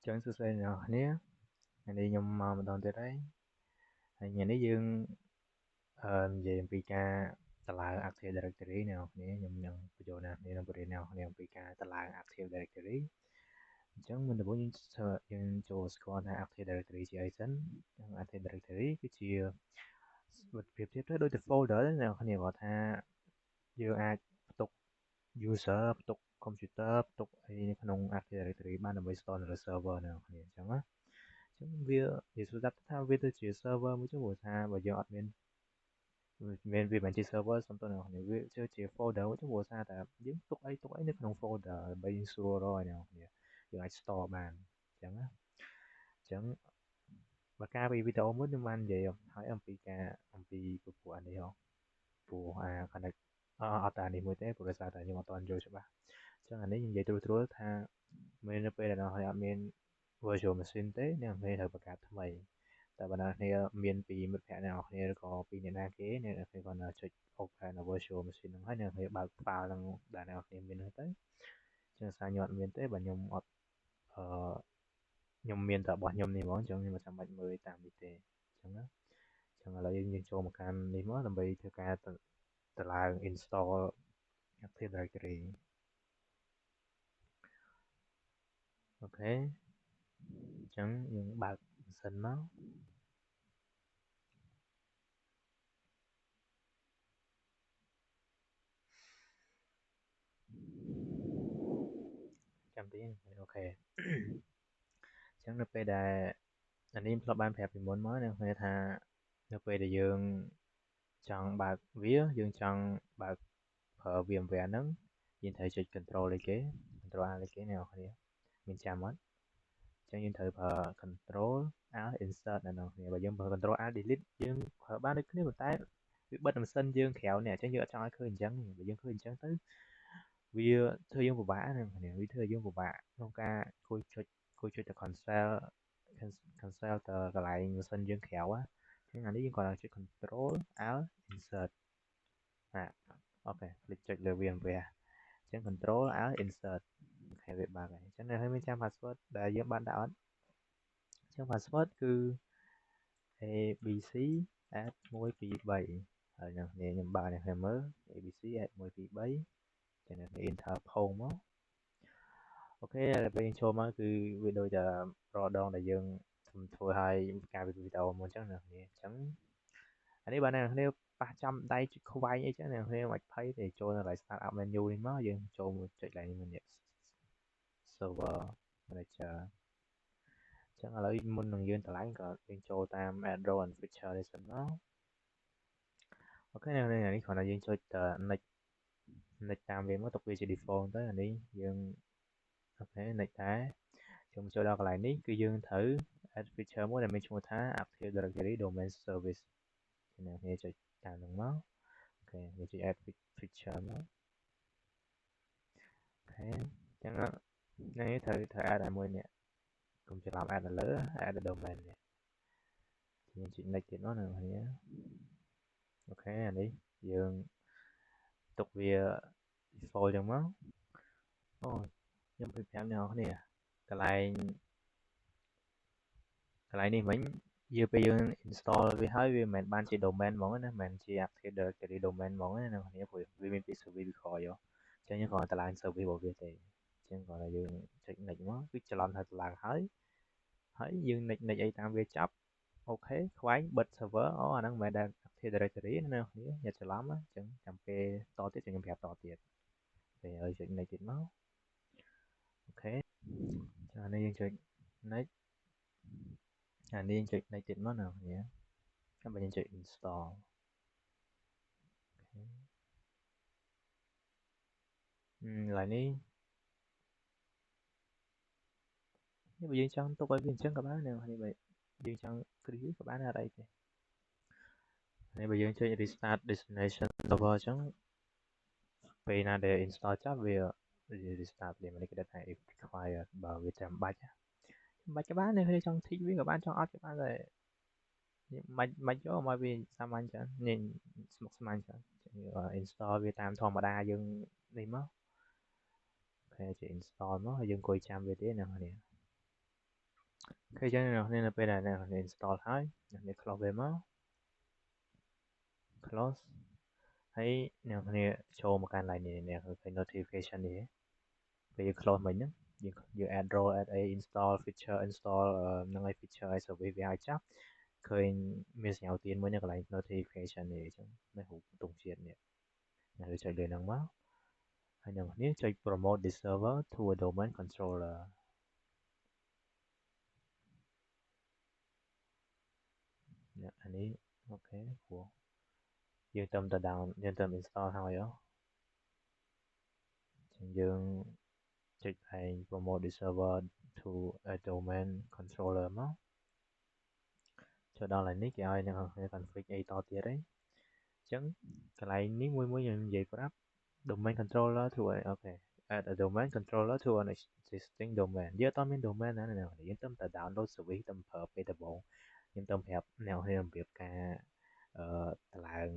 Chẳng sơ sơ nào nhé, ngày đi nhung mà mình đón tới đấy. Ngàyนี้យើងនិយាយអំពីការតម្លើង Active Directory អ្នកនរគ្នាខ្ញុំនឹងបញ្ចូលអ្នកនរគ្នានឹងបរិញ្ញាអ្នកនរគ្នាអំពីការតម្លើង Active Directory អញ្ចឹងមុនដំបូងយើងចូលស្គាល់ថា Active Directory ជាអីសិន Active Directory គឺជាប្រៀបធៀបទៅដូចជា folder អ្នកនរគ្នាគាត់ថាយើងអាចផ្ទុក user ផ្ទុក computer ផ្ទុកអីនៅក្នុង Active Directory បានដើម្បី store នៅលើ server អ្នកនរគ្នាអញ្ចឹងណាអញ្ចឹងវានិយាយស្ដាប់ថាវាទៅជា server មួយចុះព្រោះថាបើយើងអត់មានវាមិនជា server សំទោសអ្នកនរគ្នាវាជា folder មួយចុះព្រោះថាតែយើងទុកអីនៅក្នុង folder ដើម្បីយើងស្រួលរកអ្នកនរគ្នាយើងអាច store បានអញ្ចឹងណាអញ្ចឹងបើការពីវីដេអូមួយខ្ញុំបាននិយាយហើយអំពីពពួកអានេះហ៎ព្រោះconnect អត់តែនេះមួយទេព្រោះដោយសារតែខ្ញុំអត់ទាន់យល់ច្បាស់អញ្ចឹងអានេះខ្ញុំនិយាយត្រួសថាមាននៅពេលដែលអ្នកនរគ្នាអត់មាន virtual machine ទេអ្នកនរគ្នាត្រូវបង្កើតថ្មីតែបើអ្នកនរគ្នាមានពីមិត្តភក្តិអ្នកនរគ្នាឬក៏ពីអ្នកណាគេអ្នកនរគ្នាគាត់ចុច open នៅ virtual machine ហ្នឹងហើយអ្នកនរគ្នាបើក file ហ្នឹងដែលអ្នកនរគ្នាមានហ្នឹងទៅចឹងសារខ្ញុំអត់មានទេបើខ្ញុំអត់ខ្ញុំមានតែរបស់ខ្ញុំនេះហ្មងអញ្ចឹងខ្ញុំមិនចាំបាច់មើលតាមនេះទេអញ្ចឹងណាអញ្ចឹងឥឡូវយើងចូលមកកាន់នេះមកដើម្បីធ្វើការតម្លើង install Active Directory អូខេអញ្ចឹងយើងបើកម៉ាស៊ីនមកចាំតិចអូខេអញ្ចឹងនៅពេលដែលអានេះធ្លាប់បានប្រាប់ពីមុនមកអ្នកនរថានៅពេលដែលយើងចង់បើកវាយើងចង់បើកប្រើ VMware ហ្នឹងយើងត្រូវចុច control អីគេ control alt អីគេអ្នកនរគ្នាមានចាំអត់អញ្ចឹងយើងត្រូវប្រើ control alt insert អ្នកនរគ្នាបើយើងប្រើ control alt delete យើងប្រើបានដូចគ្នាប៉ុន្តែវាបិទម៉ាស៊ីនយើងក្រៅនេះអញ្ចឹងយើងអត់ចង់ឲ្យឃើញអញ្ចឹងបើយើងឃើញអញ្ចឹងទៅវាធ្វើយើងពិបាកណាគ្នាវាធ្វើយើងពិបាកក្នុងការគួយចុចទៅ cancel ទៅកន្លែងម៉ាស៊ីនយើងក្រៅហ្នឹងអានេះយើងគាត់ចុច control alt insert អូខេคลิกចុចលើ VMware អញ្ចឹង control alt insert អូខេវាបើកហើយអញ្ចឹងនៅមានចាំ password ដែលយើងបានដាក់អត់អញ្ចឹង password គឺ abc@123 ហើយអ្នកខ្ញុំបើកអ្នកខ្ញុំមើល abc@123 ចឹងអ្នក enter ផុងមកអូខេហើយពេលយើងចូលមកគឺវាដូចតែរដងដែលយើងធ្វើឲ្យការវីដេអូមុនអញ្ចឹងណាគ្នាអញ្ចឹងអានេះបើអ្នកគ្នាប៉ះចំដៃជិះខ្វែងអីចឹងអ្នកគ្នាមិនភ័យទេចូលនៅកន្លែង start up menu នេះមកយើងចូលចុចកន្លែងនេះ server manager អញ្ចឹងឥឡូវមុននឹងយើងតម្លើងក៏យើងចូលតាម add-on and feature នេះសិនមកអូខេអ្នកនេះគ្រាន់តែយើងចុច next តាមវាមកទុកវាជា default ទៅអានេះយើងអូខេ next ដែរខ្ញុំចូលដល់កន្លែងនេះគឺយើងត្រូវ add feature មួយដែលមានឈ្មោះថា Active Directory Domain Service អ្នកគ្នាចុចតាមហ្នឹងមកអូខេយើងចុច add feature មកអូខេអញ្ចឹងនេះត្រូវ add ឲ្យមួយនេះកុំច្រឡំ add នៅលើ add domain នេះយើងចុច next ទៀតមកអ្នកគ្នាអូខេអានេះយើងទុកវា default ចឹងមកអូខ្ញុំប្រាប់អ្នកគ្នាកន្លែងនេះមិញយើងពេលយើង install វាហើយវាមិនបានជា domain ហ្មងណាមិនមែនជា Active Directory domain ហ្មងណាអ្នកគ្នាព្រោះវាមានពាក្យ service វាក្រោយអញ្ចឹងយើងគ្រាន់តែឡើង service របស់វាទេអញ្ចឹងគ្រាន់តែយើងចុច next មកគឺច្រឡំថាទៅឡើងហើយយើង next អីតាមវាចប់អូខេខ្វែងបិទ server អូអាហ្នឹងមិនមែន Active Directory ណាអ្នកគ្នាอย่าច្រឡំអញ្ចឹងចាំពេលតទៀតខ្ញុំប្រាប់តទៀតពេលឲ្យចុច next ទៀតមកអូខេចានេះយើងចុច next អានេះយើងចុច next ទៀតមកណាអ្នកគ្នាចាំបើយើងចុច install កន្លែងនេះបើយើងចង់ទុកឲ្យវាអញ្ចឹងក៏បានអ្នកគ្នាបើយើងចង់គ្រីក៏បានអត់អីទេហើយបើយើងចុច restart destination server អញ្ចឹងពេលណាដែល install ចប់វា restart វាមិនគេដាក់ថា if required បើវាចាំបាច់ក៏បានអ្នកគ្នាចង់ tick វាក៏បានចង់អត់ក៏បានដែរមិនយកមកវាសាមញ្ញចឹងនេះស្មុគស្មាញចឹង install វាតាមធម្មតាយើងនេះមកអូខេចុច install មកហើយយើងអង្គុយចាំវាទេអ្នកគ្នា Khi cho nên là bây giờ này install ហើយអ្នក close វាមក close ហើយអ្នកគ្នាចូលមកកាន់ line នេះអ្នកឃើញ notification នេះពេលយើង close មិញហ្នឹងយើង add role add a install feature install នឹងឲ្យ feature ឲ្យ service វាឲ្យចាប់ឃើញមានសញ្ញាទានមួយនៅកន្លែង notification នេះអញ្ចឹងនៅរូបទង់ជាតិនេះអ្នកចុចលើហ្នឹងមកហើយអ្នកគ្នាចុច promote this server to a domain controller អ្នកនេះអូខេព្រោះយើងទៅ down យើងទៅ install ហើយអញ្ចឹងយើងចុចឯង promote this server to a domain controller មកចូលដល់ឡើយនេះគេឲ្យអ្នកគ្នា config អីតទៀតអីអញ្ចឹងកន្លែងនេះមួយខ្ញុំនិយាយប្រាប់ domain controller to okay add a domain controller to an existing domain យើងអត់មាន domain ណាអ្នកយើងទៅ download service ទៅប្រើពេលដំបូងខ្ញុំទៅប្រាប់អ្នកគ្នារបៀបការតម្លើង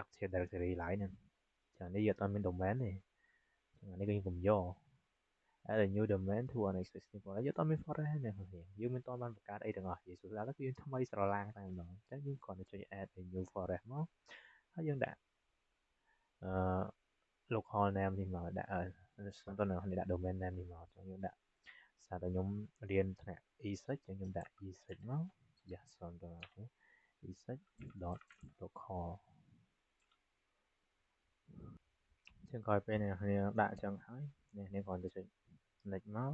Active Directory ឡើយហ្នឹងចឹងនេះយើងអត់មាន domain ទេចឹងនេះខ្ញុំកុំយក add a new domain to an existing forest យើងអត់មាន forest ទេអ្នកគ្នាយើងមិនទាន់បានបង្កើតអីទាំងអស់និយាយស្រួលទៅគឺយើងថ្មីស្រឡាងតែម្ដងចឹងយើងគ្រាន់តែចុច add a new forest មកហើយយើងដាក់local name នេះមកដាក់សំដៅអ្នកដាក់ domain name នេះមកចឹងយើងដាក់សារតែខ្ញុំរៀនថ្នាក់ e-search ចឹងខ្ញុំដាក់ e-search មកយ៉ាសំដៅ e-search.local ចឹងក្រោយពេលអ្នកគ្នាដាក់ចឹងហើយអ្នកគ្នាគ្រាន់តែចុច next មក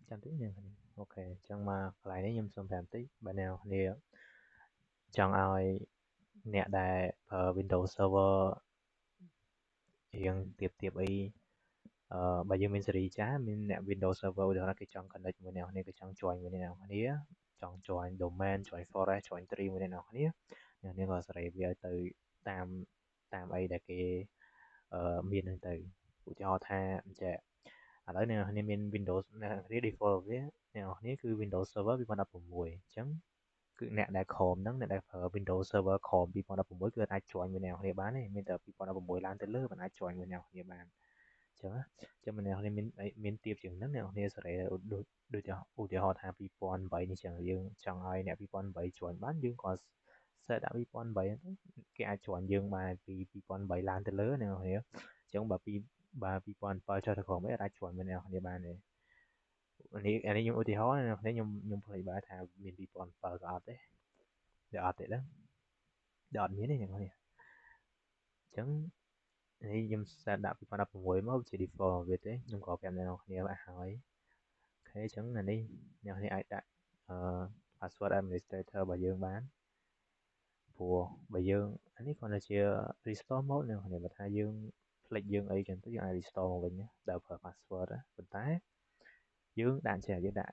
ចាំតិចអ្នកគ្នាអូខេអញ្ចឹងមកកន្លែងនេះខ្ញុំសូមប្រាប់តិចបើអ្នកគ្នាចង់ឲ្យអ្នកដែលប្រើ Windows Server រៀងទៀបអីបើយើងមានសេរីចាស់មានអ្នក Windows Server ឧទាហរណ៍គេចង់ connect មួយអ្នកគ្នាគេចង់ join មួយអ្នកគ្នាចង់ join domain join forest join tree មួយអ្នកគ្នាអ្នកគ្នាក៏សេរីវាឲ្យទៅតាមអីដែលគេមានហ្នឹងទៅឧទាហរណ៍ថាអញ្ចឹងឥឡូវអ្នកគ្នាមាន Windows អ្នកគ្នា default វាអ្នកគ្នាគឺ Windows Server 2016អញ្ចឹងគឺអ្នកដែល Chrome ហ្នឹងអ្នកដែលប្រើ Windows Server Chrome 2016គឺអាច join មួយអ្នកគ្នាបានទេមានតែ2016ឡើងទៅលើមិនអាច join មួយអ្នកគ្នាបានអញ្ចឹងម្នាក់គ្នាមានទៀបជាងហ្នឹងអ្នកគ្នាសេរីដូចឧទាហរណ៍ថា2008នេះចឹងយើងចង់ឲ្យអ្នក2008 join បានយើងក៏ set ដាក់2008គេអាច join យើងបានពី2008ឡើងទៅលើអ្នកគ្នាអញ្ចឹងបើ2007ចុះទៅក្រោមអត់អាច join មួយអ្នកគ្នាបានទេនេះខ្ញុំឧទាហរណ៍អ្នកគ្នាខ្ញុំភ្លេចបើថាមាន2007ក៏អត់ទេតែអត់ទេដឹងតែអត់មានទេអ្នកគ្នាអញ្ចឹងនេះខ្ញុំ set ដាក់2016មកជា default វាទេខ្ញុំក៏ប្រាប់អ្នកនរគ្នាបាក់ហើយអូខេអញ្ចឹងអានេះអ្នកគ្នាអាចដាក់password administrator របស់យើងបានព្រោះបើយើងអានេះគ្រាន់តែជា restore mode អ្នកគ្នាបើថាយើងភ្លេចយើងអីចឹងទៅយើងអាច restore មកវិញដោយប្រើ password ប៉ុន្តែយើងដាក់ចេះយើងដាក់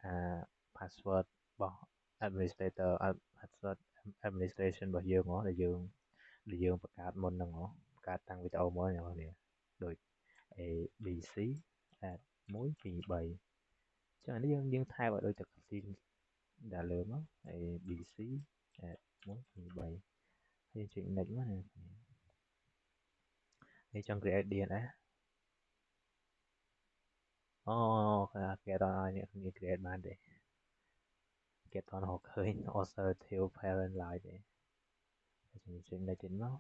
password របស់ administrator password administration របស់យើងហ៎ដែលយើងបង្កើតមុនហ្នឹងហ៎បង្កើតតាំងវីដេអូមកអ្នកគ្នាដូច abc add 1 2 3ចឹងនេះយើងថែបឲ្យដូចតែស៊ីដាក់លើមក abc add 1 2 3ហើយចុច next មកនេះចង់ create DNS អូគេអត់ឲ្យអ្នកគ្នា create បានទេគេអត់រកឃើញ authoritative parent ឡើយទេខ្ញុំចុច next ទៀតមក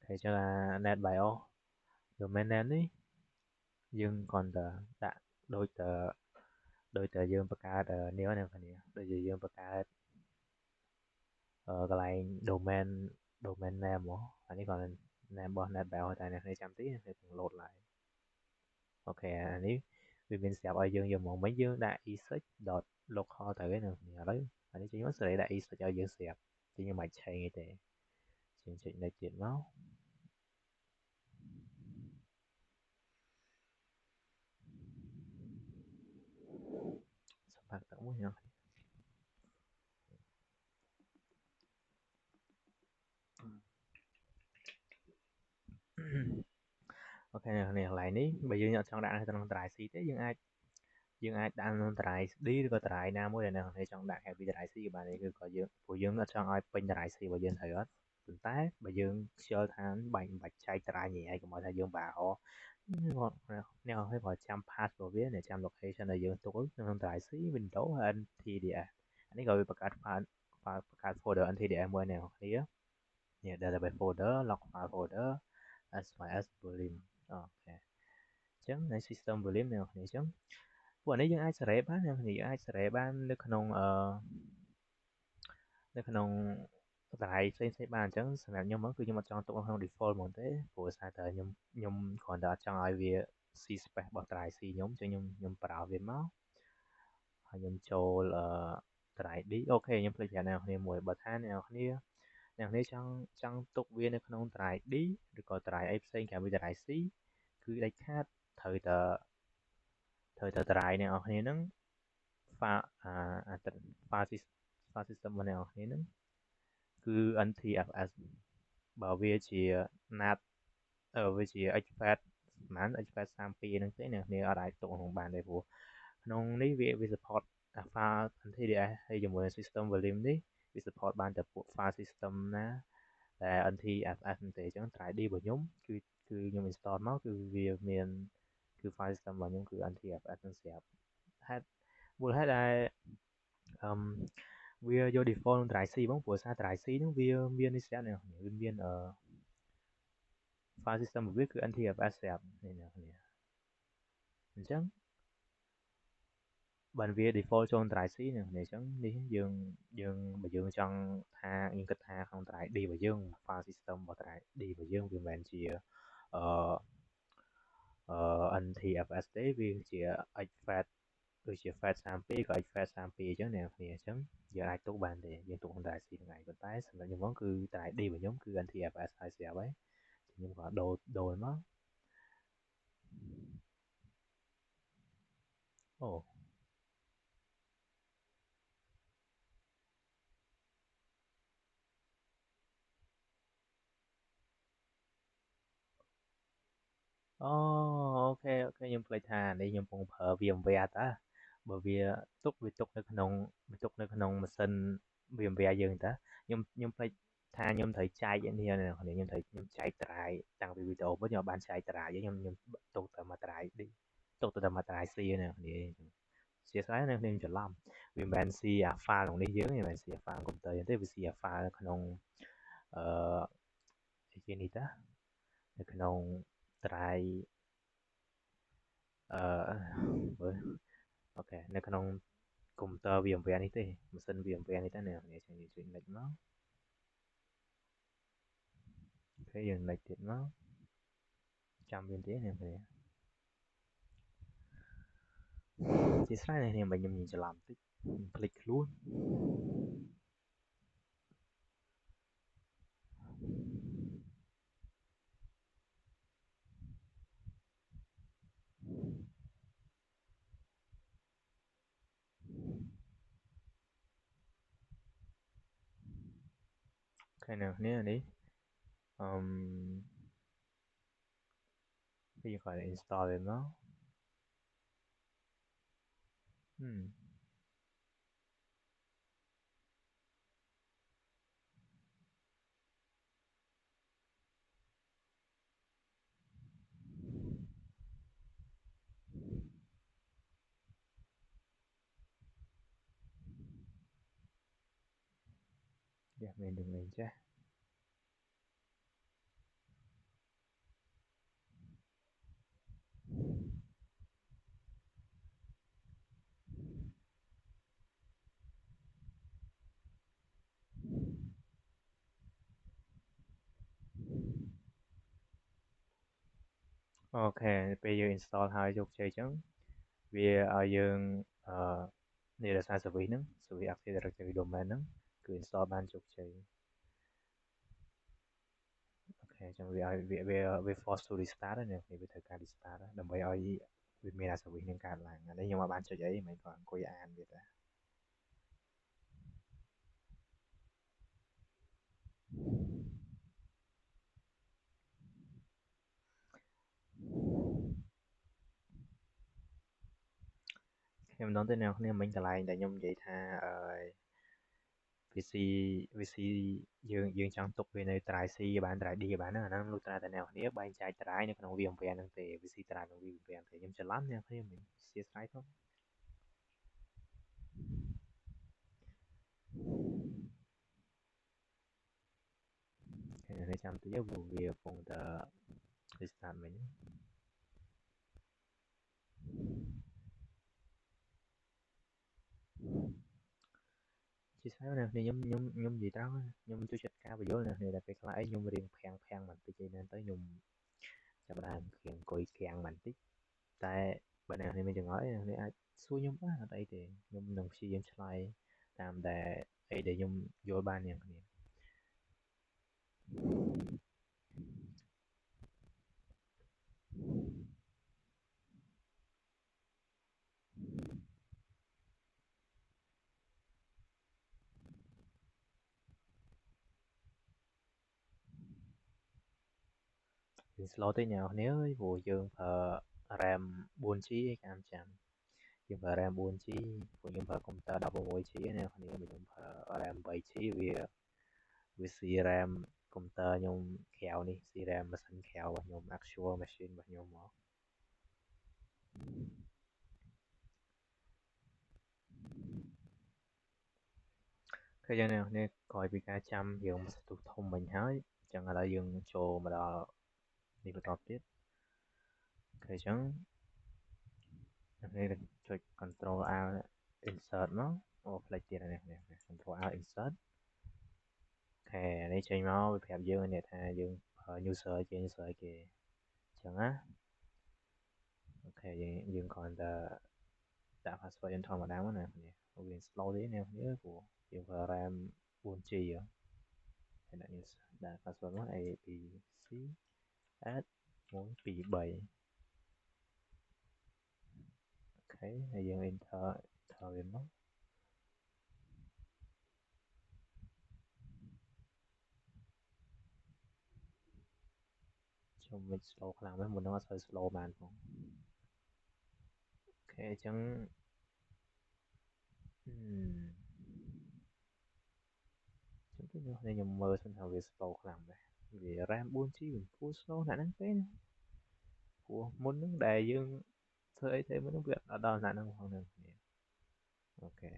ហើយចឹងnet BIOS domain name នេះយើងគ្រាន់តែដាក់ដូចតែយើងបង្កើតនេះអ្នកគ្នាដូចជាយើងបង្កើតកន្លែង domain name ហ៎អានេះគាត់ name របស់ net BIOS តែអ្នកគ្នាចាំតិចខ្ញុំនឹង load ឡើងអូខេអានេះវាមានស្រាប់ឲ្យយើងយកមកមិញយើងដាក់ e-search.local ទៅឯហ្នឹងឥឡូវអានេះចេញមកសេរីដាក់ e-search ឲ្យយើងស្រាប់ចេញខ្ញុំមិនឆេងអីទេចេញចុច next ទៀតមកសម្រាប់ទឹកមួយណាអូខេអ្នកកន្លែងនេះបើយើងអត់ចង់ដាក់នៅក្នុង drive C ទេយើងអាចដាក់ក្នុង drive D ឬក៏ drive ណាមួយដែលអ្នកចង់ដាក់ heavy drive C ក៏បានដែរគឺក៏យើងព្រោះយើងអត់ចង់ឲ្យពេញ drive C របស់យើងត្រូវអត់ ប៉ុន្តែបើយើងខ្ជិលថាបាញ់បាច់ចែកតារាញញែកកុំឲ្យថាយើងបាក់អអ្នកឲ្យគាត់ចាំ path របស់វាអ្នកចាំ location ដែលយើងទុកក្នុង drive C Windows NTDS អានេះក៏វាបង្កើត file បង្កើត folder NTDS មួយអ្នកនរគ្នានេះ database folder log file folder SYS volume អូខេអញ្ចឹងใน system volume អ្នកនរគ្នាអញ្ចឹងពួកនេះយើងអាចសេរីបានអ្នកនរគ្នាយើងអាចសេរីបាននៅក្នុងនៅក្នុងតម្លៃផ្សេងៗបានអញ្ចឹងសម្រាប់ខ្ញុំមកគឺខ្ញុំអត់ចង់ទុកក្នុង default ហ្មងទេព្រោះសារតែខ្ញុំគ្រាន់តែអត់ចង់ឲ្យវា C space របស់តម្លៃ C ខ្ញុំអញ្ចឹងខ្ញុំប្រើវាមកហើយខ្ញុំចូលតម្លៃ D អូខេខ្ញុំភ្លេចប្រាប់អ្នកនរគ្នាមួយបើថាអ្នកនរគ្នាចង់ទុកវានៅក្នុងតម្លៃ D ឬក៏តម្លៃអីផ្សេងក្រៅពីតម្លៃ C គឺដាច់ខាតត្រូវតែតម្លៃអ្នកនរគ្នាហ្នឹង file system របស់អ្នកនរគ្នាហ្នឹងគឺ NTFS បើវាជា NAT វាជា HFAT ប្រហែល HFAT 32ហ្នឹងទេអ្នកនរគ្នាអត់អាចទុកក្នុងបានទេព្រោះក្នុងនេះវា support file NTDS ហើយជាមួយ system volume នេះវា support បានតែពួក file system ណាដែល NTFS ទេអញ្ចឹង try D របស់ខ្ញុំគឺខ្ញុំ install មកគឺវាមានគឺ file system របស់ខ្ញុំគឺ NTFS នឹងស្រាប់មូលហេតុដែលវាយក default ក្នុង drive C ហ្មងព្រោះសារ drive C ហ្នឹងវាមាននេះស្រាប់អ្នកវាមានfile system របស់វាគឺ NTFS ស្រាប់នេះអ្នកអញ្ចឹងបើវា default ចូល drive C អ្នកអញ្ចឹងនេះយើងបើយើងចង់ថាយើងគិតថាក្នុង drive D របស់យើង file system របស់ drive D របស់យើងវាមិនមែនជាNTFS ទេវាជា HFAT ដូចជា FAT 32ក៏ HFAT 32អញ្ចឹងអ្នកគ្នាអញ្ចឹងយើងអាចទុកបានទេយើងទុកក្នុង drive C ហ្នឹងឯងប៉ុន្តែសម្រាប់ខ្ញុំហ្មងគឺ drive D របស់ខ្ញុំគឺ NTFS ហើយស្រាប់ហើយខ្ញុំក៏ដូរមកអូអូខេខ្ញុំភ្លេចថានេះខ្ញុំកំពុងប្រើ VMware តាបើវាទុកនៅក្នុងម៉ាស៊ីន VMware យើងតាខ្ញុំភ្លេចថាខ្ញុំត្រូវចែកនេះអ្នកនរខ្ញុំចែកតារាយតាំងពីវីដេអូមុនខ្ញុំបានចែកតារាយខ្ញុំទុកតែមួយតារាយទុកតែមួយតារាយ C អ្នកនរអធ្យាស្រ័យអ្នកនរខ្ញុំច្រឡំវាមិនមែន C alpha ក្នុងនេះយើងមិនមែន C alpha កុំព្យូទ័រយើងទេវា C alpha នៅក្នុងអឺជានេះតានៅក្នុងតារាយអូខេនៅក្នុងកុំព្យូទ័រ VMware នេះទេម៉ាស៊ីន VMware នេះទេអ្នកនរជួយលេចមកអូខេយើងលេចទៀតមកចាំវាទេអ្នកនរជាស្រ័យអ្នកនរខ្ញុំច្រឡំតិចភ្លេចខ្លួនអូខេអ្នកនរនេះវាគាត់ install វាមកយ៉ាមាននឹងលេងចាស់អូខេពេលយើង install ហើយជោគជ័យអញ្ចឹងវាឲ្យយើងនេះរក្សា service ហ្នឹង service Active Directory domain ហ្នឹងគឺ install បានជោគជ័យអូខេអញ្ចឹងវា force to restart ហ្នឹងវាត្រូវការ restart ដើម្បីឲ្យវាមាន service នឹងកើតឡើងអានេះខ្ញុំអត់បានចុចអីមិនគាត់អង្គុយអានវាតាខ្ញុំមិនដឹងទេអ្នកនរមិញកន្លែងដែលខ្ញុំនិយាយថា VC VC យើងចង់ទុកវានៅ try C ក៏បាន try D ក៏បានហ្នឹងអាហ្នឹងលុះត្រាតែអ្នកនរគ្នាបែងចែក try នៅក្នុង វាបំពានហ្នឹងទេ VC try ក្នុងវាបំពានទេខ្ញុំច្រឡំអ្នកនរគ្នាមិនអធ្យាស្រ័យផងអ្នកនរចាំតិចព្រោះវាកំពុងតែ restart មិញជាស្អីអ្នកនរគ្នាខ្ញុំនិយាយត្រង់ខ្ញុំជួយចាត់ការបញ្យល់អ្នកនរគ្នាតែពេលខ្លះអីខ្ញុំរៀងភាំងបន្តិចអីហ្នឹងទៅខ្ញុំចាប់ផ្ដើមរៀងអង្គុយគាំងបន្តិចតែបើអ្នកនរគ្នាមានចម្ងល់អីអ្នកនរគ្នាអាចសួរខ្ញុំបានអត់អីទេខ្ញុំនឹងព្យាយាមឆ្លើយតាមតែអីដែលខ្ញុំយល់បានអ្នកនរគ្នាវា slow ទេអ្នកនរគ្នាអើយព្រោះយើងប្រើ RAM 4G ឯកាមចាំយើងប្រើ RAM 4G ព្រោះខ្ញុំប្រើកុំព្យូទ័រ 16G អ្នកនរគ្នាបើខ្ញុំប្រើ RAM 8G វាស៊ី RAM កុំព្យូទ័រខ្ញុំក្រៅនេះស៊ី RAM ម៉ាស៊ីនក្រៅរបស់ខ្ញុំ actual machine របស់ខ្ញុំមកឃើញអ្នកនរគ្នាក្រោយពីការចាំរឿងសន្ទុះធំមិញហើយអញ្ចឹងឥឡូវយើងចូលមកដល់នេះបន្តទៀតអូខេអញ្ចឹងអ្នកនរគ្នាចុច Control Alt Insert មកអូផ្លេចទៀតអ្នកនរគ្នា Control Alt Insert អូខេនេះចេញមកវាប្រាប់យើងនេះថាយើងប្រើ user គេ user គេអញ្ចឹងណាអូខេយើងគ្រាន់តែដាក់ password យើងធម្មតាមកណាគ្នាវា slow ទេអ្នកគ្នាព្រោះយើងប្រើ RAM 4G ហើយដាក់ user ដាក់ password មក abc add 1 2 3អូខេហើយយើង enter វាមកខ្ញុំមិន slow ខ្លាំងមែនមុនហ្នឹងអត់សូវ slow បានផងអូខេអញ្ចឹងខ្ញុំមើលសិនថាវា slow ខ្លាំងដែរវា RAM 4G វាគួរ slow ណាស់ហ្នឹងទេណាព្រោះមុនហ្នឹងដែលយើងធ្វើអីទៅមុនហ្នឹងវាអត់ដល់ណាស់ហ្នឹងផងហ្នឹងគ្នាអូខេ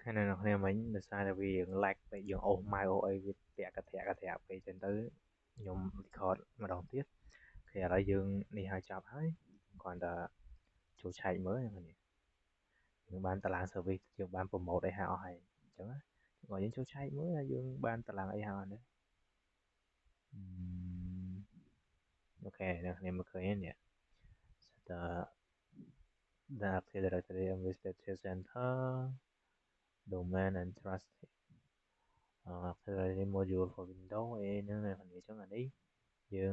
ខាងនៅគ្នាមិញដោយសារតែវា lag ពេកយើងអូសម៉ៅអូសអីវាតាក់កធាក់ពេកចឹងទៅខ្ញុំ record ម្ដងទៀតអូខេឥឡូវយើងនេះហើយចប់ហើយគ្រាន់តែចូលឆែកមើលហ្នឹងគ្នាយើងបានតារាង service យើងបាន promote អីហើយអស់ហើយអញ្ចឹងណាបើយើងចូលឆែកមើលថាយើងបានតារាងអីហើយអត់នេះអូខេអ្នកគ្នាមើលឃើញនេះ the Active Directory Administrator Center Domain and Trust Active Directory Module for Windows អីហ្នឹងអ្នកគ្នាអញ្ចឹងអានេះយើ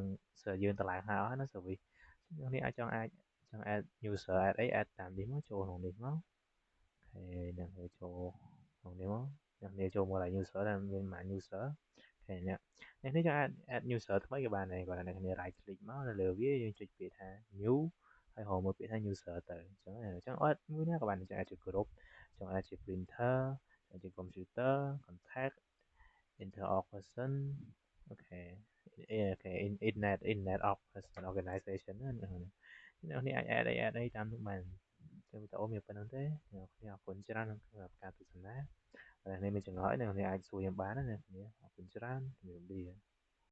ងតារាងហើយអស់ណា service អ្នកនេះអាចចង់ add user add អី add តាមនេះមកចូលក្នុងនេះមកអូខេអ្នកគ្នាចូលក្នុងនេះមកអ្នកគ្នាចូលមកដល់ user ដែលមានម៉ាន user អូខេអ្នកនេះចង់ add user ថ្មីក៏បានដែរគាត់អ្នកគ្នា right click មកនៅលើវាយើងចុចពាក្យថា new ហើយរកមើលពាក្យថា user ទៅអញ្ចឹងអត់មួយណាក៏បានចង់ add ជា group ចង់ add ជា printer ចង់ជា computer contact interop person អូខេinternet of person organization ណាអ្នកគ្នាអាច add អីតាមនោះបានចឹងវីដេអូមានប៉ុណ្្នឹងទេអ្នកគ្នាអរគុណច្រើនសម្រាប់ការទស្សនាបើអ្នកមានចម្ងល់អីអ្នកគ្នាអាចសួរខ្ញុំបានណាអ្នកគ្នាអរគុណច្រើនជំរាបលា